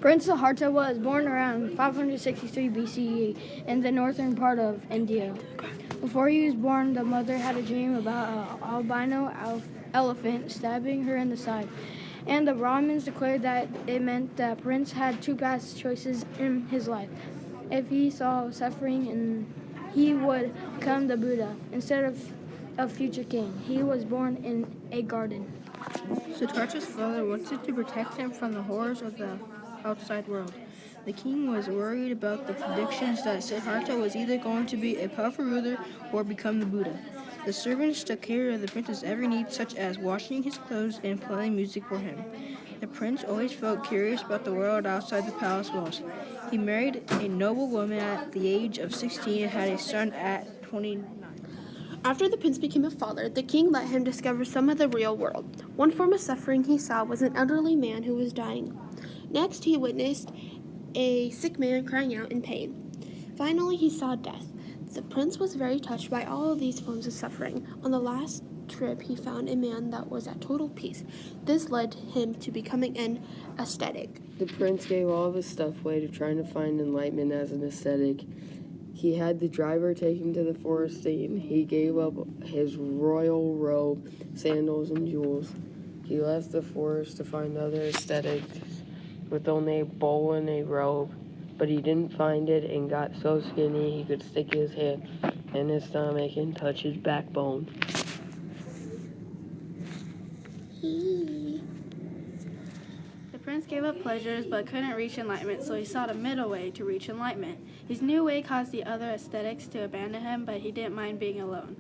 Prince Siddhartha was born around 563 BCE in the northern part of India. Before he was born, the mother had a dream about an albino elephant stabbing her in the side, and the Brahmins declared that it meant that Prince had two past choices in his life. If he saw suffering, he would become the Buddha instead of a future king. He was born in a garden. Siddhartha's father wanted to protect him from the horrors of the outside world. The king was worried about the predictions that Siddhartha was either going to be a powerful ruler or become the Buddha. The servants took care of the prince's every need, such as washing his clothes and playing music for him. The prince always felt curious about the world outside the palace walls. He married a noble woman at the age of 16 and had a son at 29. After the prince became a father, the king let him discover some of the real world. One form of suffering he saw was an elderly man who was dying. Next, he witnessed a sick man crying out in pain. Finally, he saw death. The prince was very touched by all of these forms of suffering. On the last trip, he found a man that was at total peace. This led him to becoming an ascetic. The prince gave all of his stuff away to trying to find enlightenment as an ascetic. He had the driver take him to the forest scene. He gave up his royal robe, sandals, and jewels. He left the forest to find other ascetics with only a bowl and a robe, but he didn't find it and got so skinny he could stick his head in his stomach and touch his backbone. The prince gave up pleasures but couldn't reach enlightenment, so he sought a middle way to reach enlightenment. His new way caused the other ascetics to abandon him, but he didn't mind being alone.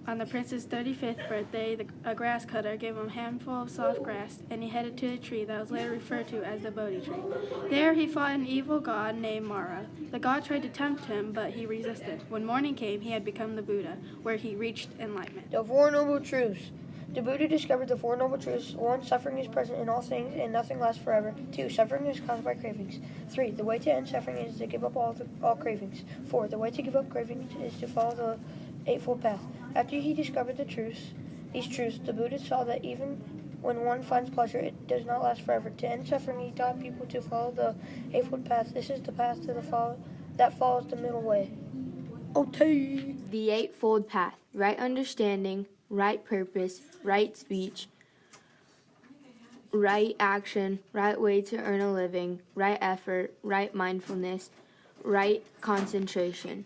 On the prince's 35th birthday, a grass cutter gave him a handful of soft grass, and he headed to a tree that was later referred to as the Bodhi tree. There he fought an evil god named Mara. The god tried to tempt him, but he resisted. When morning came, he had become the Buddha, where he reached enlightenment. The Four Noble Truths. The Buddha discovered the Four Noble Truths. 1. Suffering is present in all things and nothing lasts forever. 2. Suffering is caused by cravings. 3. The way to end suffering is to give up all cravings. 4. The way to give up cravings is to follow the Eightfold Path. After he discovered these truths, the Buddha saw that even when one finds pleasure, it does not last forever. To end suffering, he taught people to follow the Eightfold Path. This is the path that follows the middle way. Okay. The Eightfold Path: right understanding, right purpose, right speech, right action, right way to earn a living, right effort, right mindfulness, right concentration.